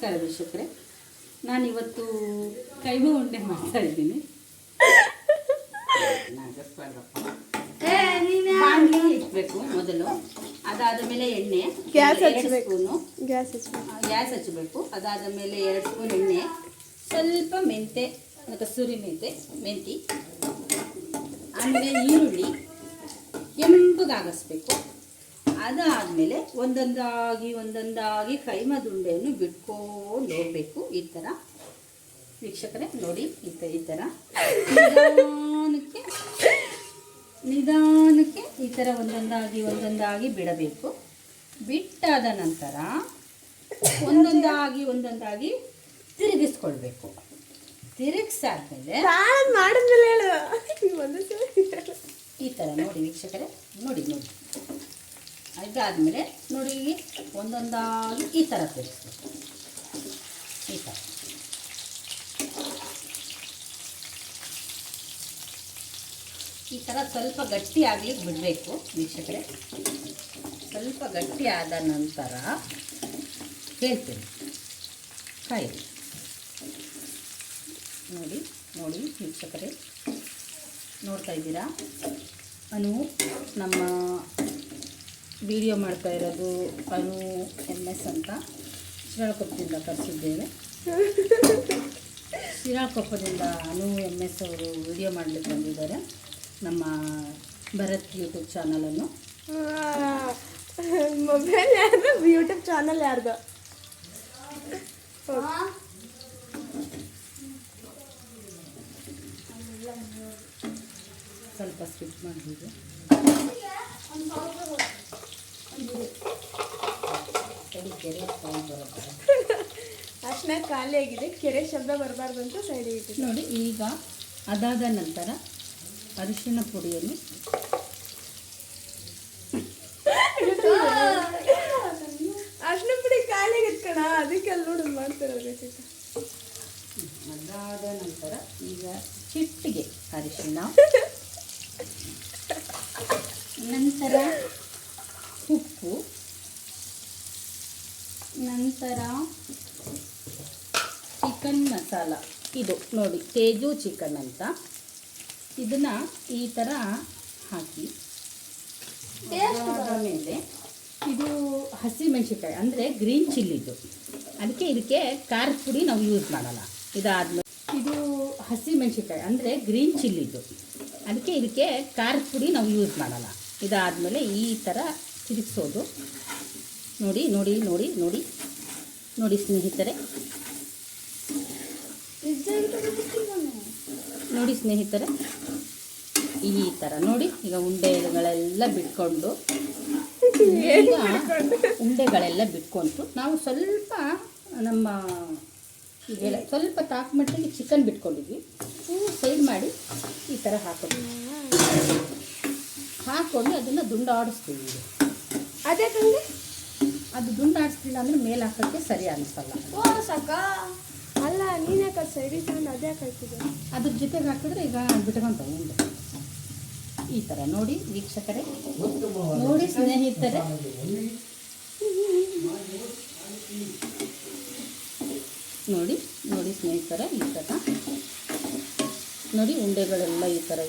ನಮಸ್ಕಾರ ವೀಕ್ಷಕರೇ, ನಾನಿವತ್ತು ಕೈಮಾ ಉಂಡೆ ಮಾಡ್ತಾ ಇದ್ದೀನಿ. ಬಾಣಲಿ ಇಟ್ಬೇಕು ಮೊದಲು, ಅದಾದ ಮೇಲೆ ಎಣ್ಣೆ, ಗ್ಯಾಸ್ ಹಚ್ಚಬೇಕು. ಅದಾದ ಮೇಲೆ 2 ಸ್ಪೂನ್ ಎಣ್ಣೆ, ಸ್ವಲ್ಪ ಮೆಂತೆ, ಕಸೂರಿ ಮೆಂತಿ, ಆಮೇಲೆ ಈರುಳ್ಳಿ ಕೆಂಪಗಾಗಿಸ್ಬೇಕು. ಅದಾದಮೇಲೆ ಒಂದೊಂದಾಗಿ ಕೈಮದ ಉಂಡೆಯನ್ನು ಬಿಟ್ಕೊಂಡು ಹೋಗಬೇಕು. ಈ ಥರ ವೀಕ್ಷಕರೇ ನೋಡಿ, ಈ ಥರ ನಿಧಾನಕ್ಕೆ ಈ ಥರ ಒಂದೊಂದಾಗಿ ಬಿಡಬೇಕು. ಬಿಟ್ಟಾದ ನಂತರ ಒಂದೊಂದಾಗಿ ತಿರುಗಿಸ್ಕೊಳ್ಬೇಕು. ತಿರುಗಿಸಾದ್ಮೇಲೆ ಈ ಥರ ನೋಡಿ ವೀಕ್ಷಕರೇ, ನೋಡಿ ಇದಾದಮೇಲೆ ನೋಡಿ ಒಂದೊಂದಾಗಿ ಈ ಥರ ತಿರುಗಿಸ್ಬೇಕು. ಈ ಥರ ಸ್ವಲ್ಪ ಗಟ್ಟಿ ಆಗ್ಲಿಕ್ಕೆ ಬಿಡಬೇಕು ವೀಕ್ಷಕರೇ. ಸ್ವಲ್ಪ ಗಟ್ಟಿ ಆದ ನಂತರ ಹೇಳ್ತೀನಿ, ಕಾಯಿ ನೋಡಿ ವೀಕ್ಷಕರೇ, ನೋಡ್ತಾ ಇದ್ದೀರಾ? ನಮ್ಮ ವಿಡಿಯೋ ಮಾಡ್ತಾ ಇರೋದು ಅನು MS ಅಂತ ಶಿರಾಳಕೊಪ್ಪದಿಂದ ತರಿಸಿದ್ದೇವೆ. ಶಿರಾಳಕೊಪ್ಪದಿಂದ ಅನು MS ಅವರು ವಿಡಿಯೋ ಮಾಡಲಿಕ್ಕೆ ಬಂದಿದ್ದಾರೆ. ನಮ್ಮ ಭರತ್ ಯೂಟ್ಯೂಬ್ ಚಾನಲನ್ನು. ಮೊಬೈಲ್ ಯಾರ್ದು? ಯೂಟ್ಯೂಬ್ ಚಾನಲ್ ಯಾರ್ದು? ಸ್ವಲ್ಪ ಸ್ಕಿಪ್ ಮಾಡಿದ್ದೀವಿ. ಅಷ್ಟೇ ಖಾಲಿ ಆಗಿದೆ, ಕೆರೆ ಶಬ್ದ ಬರಬಾರ್ದು ಅಂತ ಸೈಡಿಗೆ ಇಟ್ಟು ನೋಡಿ. ಈಗ ಅದಾದ ನಂತರ ಅರಿಶಿಣ ಪುಡಿಯನ್ನು ಅರಿಶಿಣ ಪುಡಿ ಖಾಲಿ ಆಗಿತ್ಕಣ, ಅದಕ್ಕೆ ಅಲ್ಲಿ ನೋಡಿ ಮಾಡ್ತಿರೋದು. ಅದಾದ ನಂತರ ಈಗ ಚಿಟ್ಟಿಗೆ ಅರಿಶಿಣ, ನಂತರ ಉಪ್ಪು, ನಂತರ ಚಿಕನ್ ಮಸಾಲ. ಇದು ನೋಡಿ ತೇಜು ಚಿಕನ್ ಅಂತ. ಇದನ್ನು ಈ ಥರ ಹಾಕಿ ಆಮೇಲೆ ಇದು ಹಸಿಮೆಣಸಿನ್ಕಾಯಿ ಅಂದರೆ ಗ್ರೀನ್ ಚಿಲ್ಲಿದು, ಇದಕ್ಕೆ ಖಾರದ ಪುಡಿ ನಾವು ಯೂಸ್ ಮಾಡಲ್ಲ. ಇದಾದ್ಮೇಲೆ ಇದು ಹಸಿಮೆಣಸಿನ್ಕಾಯಿ ಅಂದರೆ ಗ್ರೀನ್ ಚಿಲ್ಲಿದು, ಇದಕ್ಕೆ ಖಾರದ ಪುಡಿ ನಾವು ಯೂಸ್ ಮಾಡಲ್ಲ. ಇದಾದಮೇಲೆ ಈ ಥರ ತಿರುಗಿಸೋದು. ನೋಡಿ ಸ್ನೇಹಿತರೆ, ಈ ಥರ ನೋಡಿ. ಈಗ ಉಂಡೆಗಳೆಲ್ಲ ಬಿಟ್ಕೊಂಡು ನಾವು ಸ್ವಲ್ಪ ನಮ್ಮ ಈಗೆಲ್ಲ ಸ್ವಲ್ಪ ತಾಕ್ ಮಟ್ಟಿಗೆ ಚಿಕನ್ ಬಿಟ್ಕೊಂಡಿದ್ವಿ, ಸೈಡ್ ಮಾಡಿ ಈ ಥರ ಹಾಕ್ಕೊಂಡು ಅದನ್ನು ದುಂಡಾಡಿಸ್ತೀವಿ. ಅದೇ ತಂದೆ ಅದು ದುಂಡಾಡಿಸ್ಲಿಲ್ಲ ಅಂದರೆ ಮೇಲೆ ಹಾಕೋಕ್ಕೆ ಸರಿ ಅನಿಸಲ್ಲ. ಅಲ್ಲ, ನೀನು ಯಾಕೆ ಸೈಡಿಗೆ ತಗೊಂಡು ಅದೇ ಹಾಕಿದೆ? ಅದ್ರ ಜೊತೆಗೆ ಹಾಕಿದ್ರೆ ಈಗ ಬಿಟ್ಕೊಂತಾವೆ ಉಂಡೆ. ಈ ಥರ ನೋಡಿ ವೀಕ್ಷಕರೇ, ನೋಡಿ ಸ್ನೇಹಿತರೆ, ನೋಡಿ ಸ್ನೇಹಿತರೆ, ಈ ಥರ ನೋಡಿ ಉಂಡೆಗಳೆಲ್ಲ ಈ ಥರ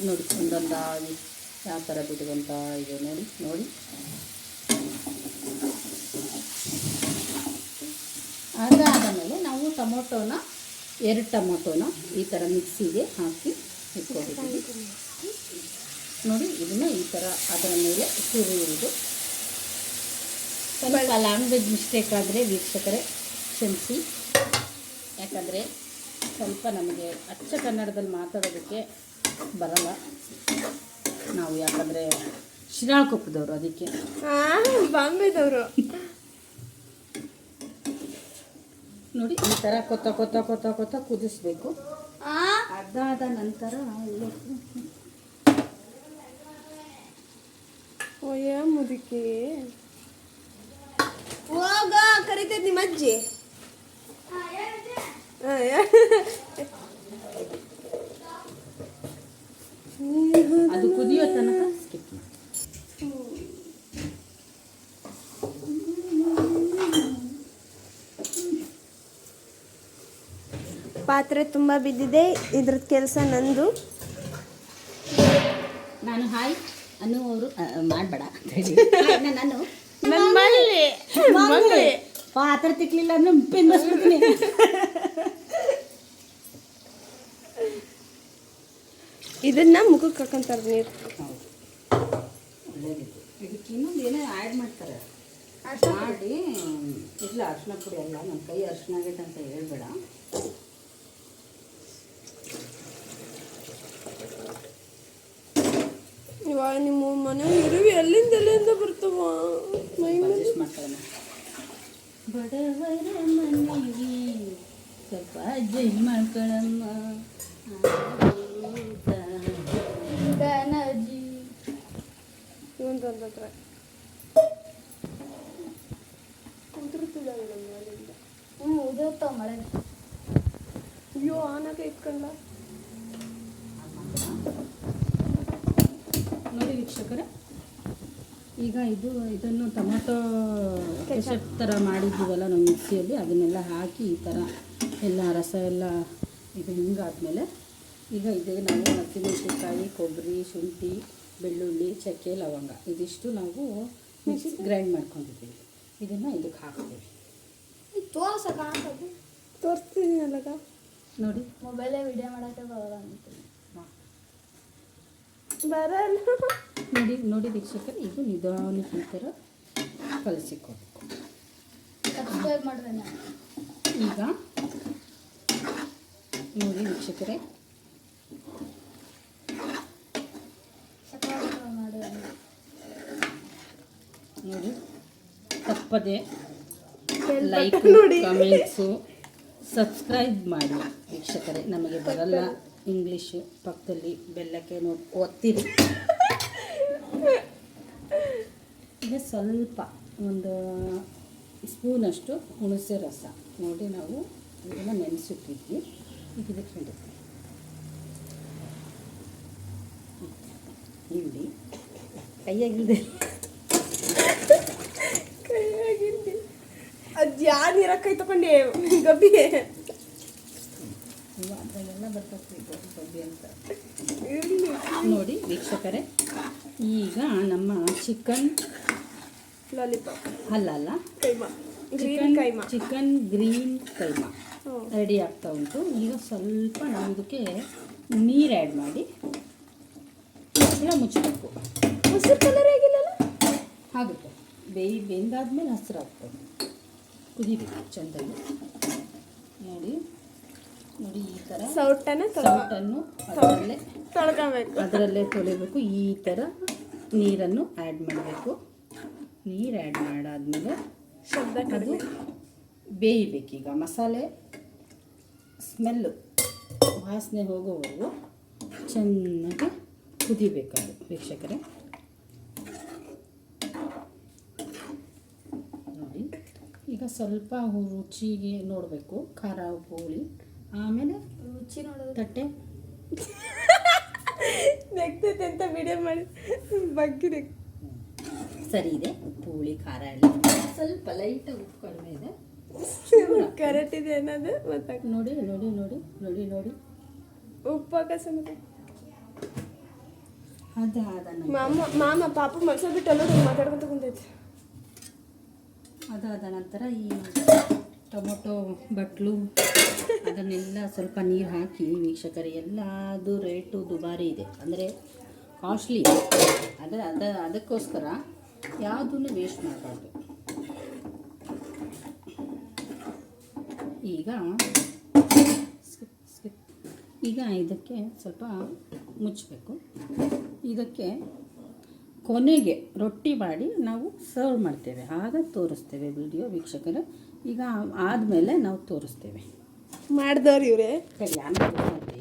ನೋಡಿ ಒಂದೊಂದಾಗಿ ಯಾವ ಥರ ಬಿಟ್ಕೊಂತ ಇದೆ ನೋಡಿ. ಅದಾದ ಮೇಲೆ ನಾವು ಟೊಮೊಟೊನ 2 ಟೊಮೊಟೊನ ಈ ಥರ ಮಿಕ್ಸಿಗೆ ಹಾಕಿ ಇಟ್ಕೊಂಡಿದ್ದೀವಿ ನೋಡಿ. ಇದನ್ನು ಈ ಥರ ಅದರ ಮೇಲೆ ಸುರಿಯುವುದು. ಸ್ವಲ್ಪ ಲ್ಯಾಂಗ್ವೇಜ್ ಮಿಸ್ಟೇಕ್ ಆದರೆ ವೀಕ್ಷಕರೇ ಕ್ಷಮಿಸಿ, ಯಾಕಂದರೆ ಸ್ವಲ್ಪ ನಮಗೆ ಅಚ್ಚ ಕನ್ನಡದಲ್ಲಿ ಮಾತಾಡೋದಕ್ಕೆ ಬರಲ್ಲ ನಾವು, ಯಾಕಂದರೆ ಶಿರಾಳಕೊಪ್ಪದವರು, ಅದಕ್ಕೆ. ಬಾಂಬೆದವರು. ನೋಡಿ ಈ ಥರ ಕೊತ್ತ ಕುದಿಸ್ಬೇಕು. ಅದಾದ ನಂತರ ಮುದುಕಿ ಹೋಗ ಕರಿತೈತಿ ನಿಮ್ಮ ಅಜ್ಜಿ. ಅದು ಕುದಿಯೋ ತನಕ ಸ್ಕಿಪ್ ಮಾಡಿ. ಪಾತ್ರೆ ತುಂಬ ಬಿದ್ದಿದೆ, ಇದ್ರದ್ದು ಕೆಲಸ ನಂದು. ನಾನು ಹಾಯ್ ಅನ್ನುವರು ಮಾಡಬೇಡ ಅಂತ ಹೇಳಿ ನಾನು ಪಾತ್ರೆ ತಿಕ್ಲಿಲ್ಲ ಅಂದ್ರೆ ಪೆನ್ ಬಸ್ಬಿಡ್ತೀನಿ. ಇದನ್ನ ಮುಖಕ್ಕೆ ಹಾಕೊಂತಾರೆ ನೀರು. ಹೌದು, ಒಳ್ಳೇದಿತ್ತು. ಇದಕ್ಕೆ ಇನ್ನೊಂದು ಏನೋ ಆ್ಯಡ್ ಮಾಡ್ತಾರೆ ಮಾಡಿ. ಇಲ್ಲ, ಅರಿಶಿನ ಪುಡಿ ಅಲ್ಲ, ನನ್ನ ಕೈ ಅರಿಶಿನ ಆಗೈತೆ ಅಂತ ಹೇಳ್ಬೇಡ. ಇವಾಗ ನಿಮ್ಮ ಮನೆ ಇರುವಿ ಎಲ್ಲಿಂದ ಬರ್ತವ ಅಡ್ಜಸ್ಟ್ ಮಾಡ್ತಾರೆ. ಬಡವರ ಮನೆಗೆ ಸ್ವಲ್ಪ ಅಡ್ಜಸ್ಟ್ ಮಾಡ್ಕೊಳಮ್ಮ ಧನಜಿ. ಹತ್ರ ಉದುರ್ತಾವ ಮಳೆ. ಅಯ್ಯೋ ಆನಾಗ ಇಟ್ಕೊಂಡ. ನೋಡಿ ವೀಕ್ಷಕರೇ, ಈಗ ಇದನ್ನು ಟೊಮೊಟೊ ಕೆಚಪ್ ಥರ ಮಾಡಿದ್ದೀವಲ್ಲ ನಾವು ಮಿಕ್ಸಿಯಲ್ಲಿ, ಅದನ್ನೆಲ್ಲ ಹಾಕಿ ಈ ಥರ ಎಲ್ಲ ರಸ ಎಲ್ಲ ಇದು ಹಿಂಗಾದ್ಮೇಲೆ ಈಗ ಇದಕ್ಕೆ ನಾವು ಹಸಿಮೆಣಸಿನ್ಕಾಯಿ, ಕೊಬ್ಬರಿ, ಶುಂಠಿ, ಬೆಳ್ಳುಳ್ಳಿ, ಚಕ್ಕೆ, ಲವಂಗ ಇದಿಷ್ಟು ನಾವು ಮಿಕ್ಸಿ ಗ್ರೈಂಡ್ ಮಾಡ್ಕೊಂಡಿದ್ದೀವಿ. ಇದನ್ನು ಇದಕ್ಕೆ ಹಾಕ್ತೀವಿ. ತೋರಿಸ್ತಿದ್ದೀನಲ್ಲ ನೋಡಿ, ಮೊಬೈಲೇ ವಿಡಿಯೋ ಮಾಡೋಕ್ಕೆ ಬರೋಲ್ಲ ಅಂತೀನಿ. ಬರಲ್ಲ. ನೋಡಿ ವೀಕ್ಷಕರೇ, ಇದು ನಿಧಾನಕ್ಕೆ ಈ ಥರ ಕಲಸಿಕೊಡ್ಬೇಕು. ಸಬ್ಸ್ಕ್ರೈಬ್ ಮಾಡಿದೆ ನಾನು. ಈಗ ನೋಡಿ ವೀಕ್ಷಕರೇ, ನೋಡಿ ತಪ್ಪದೆ ಲೈಕ್, ಕಮೆಂಟ್ಸು, ಸಬ್ಸ್ಕ್ರೈಬ್ ಮಾಡಿ ವೀಕ್ಷಕರೇ. ನಮಗೆ ಬರಲ್ಲ ಇಂಗ್ಲೀಷು, ಪಕ್ಕದಲ್ಲಿ ಬೆಲ್ಲಕ್ಕೆ ನೋಡಿ ಒತ್ತಿರಿ. ಈಗ ಸ್ವಲ್ಪ ಒಂದು ಸ್ಪೂನಷ್ಟು ಹುಣಸೆ ರಸ ನೋಡಿ, ನಾವು ಇದನ್ನು ನೆನೆಸಿಟ್ಟಿದ್ವಿ. ಈಗ ಇದಕ್ಕೆ ಹಿಡಿದ್ವಿ ಹಿಂಡಿ ಕೈಯಾಗಿದೆ. ಅದು ಯಾರು ನೀರ ಕೈ ತಗೊಂಡೆ ಗಬ್ಬಿ ಅದರಲ್ಲೆಲ್ಲ ಬರ್ತದೆ ಗಬ್ಬಿ ಅಂತ. ನೋಡಿ ವೀಕ್ಷಕರೇ, ಈಗ ನಮ್ಮ ಚಿಕನ್ ಲಾಲಿಪಾಪ್ ಅಲ್ಲ keema, chicken green keema ready ಆಗ್ತಾ ಉಂಟು. ಈಗ ಸ್ವಲ್ಪ ನಾವು ಇದಕ್ಕೆ ನೀರು ಆ್ಯಡ್ ಮಾಡಿ ಎಲ್ಲ ಮುಚ್ಚಬೇಕು. ಹಸಿರು ಕಲರ್ ಆಗಿಲ್ಲಲ್ಲ, ಆಗುತ್ತೆ. ಬೆಂದಾದ್ಮೇಲೆ ಹಸಿರು ಆಗ್ತದೆ. ಕುದಿಬೇಕು ಚೆಂದಾಗಿ. ನೋಡಿ ಈ ಥರ ಸೌಟನ್ನು ಅದರಲ್ಲೇ ತೊಳಿಬೇಕು. ಈ ಥರ ನೀರನ್ನು ಆ್ಯಡ್ ಮಾಡಬೇಕು. ನೀರು ಆ್ಯಡ್ ಮಾಡಾದ್ಮೇಲೆ ಅದು ಬೇಯಬೇಕೀಗ. ಮಸಾಲೆ ಸ್ಮೆಲ್ಲು ವಾಸನೆ ಹೋಗೋವರೆಗೂ ಚೆನ್ನಾಗಿ ಕುದಿಬೇಕಾದ್ರೆ ವೀಕ್ಷಕರೇ. ನೋಡಿ, ಈಗ ಸ್ವಲ್ಪ ರುಚಿಗೆ ನೋಡಬೇಕು, ಖಾರ, ಉಪ್ಪು, ಹುಳಿ. ಆಮೇಲೆ ರುಚಿ ನೋಡೋದು ತಟ್ಟೆ ನೆಗ್ತೈತೆ ಅಂತ ವಿಡಿಯೋ ಮಾಡಿ ಬಗ್ಗಿದೆ. ಸರಿ ಇದೆ, ಉಪ್ಪು, ಹುಳಿ, ಖಾರ ಎಲ್ಲ ಸ್ವಲ್ಪ ಲೈಟಾಗಿ ಉಪ್ಪು ಕಡಿಮೆ ಇದೆ. ಕರೆಕ್ಟ್ ಇದೆ ಅನ್ನೋದು ಗೊತ್ತಾಗ. ನೋಡಿ ಉಪ್ಪು ಹಾಕ ಸಮೇತ ಅದಾದ ಮಾಮ ಪಾಪ ಮನಸ ಬಿಟ್ಟು ಎಲ್ಲ ಮಾತಾಡ್ಕೊಂತ ಕುಂತೈತೆ. ಅದಾದ ನಂತರ ಈ ಟೊಮೊಟೊ ಬಟ್ಲು ಅದನ್ನೆಲ್ಲ ಸ್ವಲ್ಪ ನೀರು ಹಾಕಿ ವೀಕ್ಷಕರೇ. ಎಲ್ಲದು ರೇಟು ದುಬಾರಿ ಇದೆ, ಅಂದರೆ ಕಾಸ್ಟ್ಲಿ ಇದೆ. ಅದಕ್ಕೋಸ್ಕರ ಯಾವುದನ್ನು ವೇಸ್ಟ್ ಮಾಡಬಾರ್ದು. ಈಗ ಇದಕ್ಕೆ ಸ್ವಲ್ಪ ಮುಚ್ಚಬೇಕು. ಇದಕ್ಕೆ ಕೊನೆಗೆ ರೊಟ್ಟಿ ಮಾಡಿ ನಾವು ಸರ್ವ್ ಮಾಡ್ತೇವೆ, ಆಗ ತೋರಿಸ್ತೇವೆ ವಿಡಿಯೋ ವೀಕ್ಷಕರೇ. ಈಗ ಆದಮೇಲೆ ನಾವು ತೋರಿಸ್ತೇವೆ. ಮಾಡಿದವ್ರು ಇವರೇ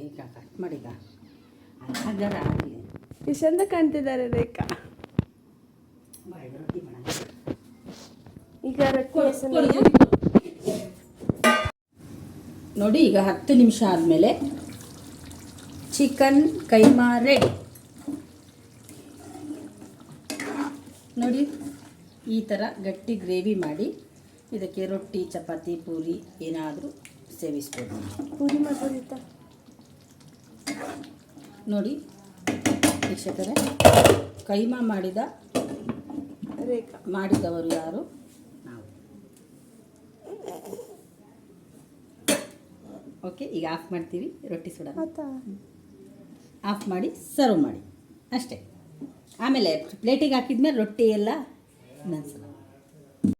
ಈಗ ಕಟ್ ಮಾಡಿದ ಹಾಗಾದ್ರೆ ಆಗಲಿ. ಎಷ್ಟು ಚಂದ ಕಾಣ್ತಿದ್ದಾರೆ ರೇಖಾ. ರೊಟ್ಟಿ ಮಾಡೋಣ. ಈಗ ರೊಟ್ಟಿ ನೋಡಿ, ಈಗ 10 ನಿಮಿಷ ಆದಮೇಲೆ ಚಿಕನ್ ಕೈಮಾ ರೆಡಿ. ನೋಡಿ, ಈ ಥರ ಗಟ್ಟಿ ಗ್ರೇವಿ ಮಾಡಿ ಇದಕ್ಕೆ ರೊಟ್ಟಿ, ಚಪಾತಿ, ಪೂರಿ ಏನಾದರೂ ಸೇವಿಸ್ಬೋದು. ಪೂರಿ ಮಾಡ್ಬೋದಿತ್ತ ನೋಡಿ ವೀಕ್ಷಕರೇ, ಕೈಮಾ ಮಾಡಿದವರು ಯಾರು? ನಾವು. ಓಕೆ, ಈಗ ಆಫ್ ಮಾಡ್ತೀವಿ. ರೊಟ್ಟಿ ಸುಡ ಆಫ್ ಮಾಡಿ ಸರ್ವ್ ಮಾಡಿ ಅಷ್ಟೇ. ಆಮೇಲೆ ಪ್ಲೇಟಿಗೆ ಹಾಕಿದ್ಮೇಲೆ ರೊಟ್ಟಿ ಎಲ್ಲ ಇನ್ನೊಂದ್ಸಲ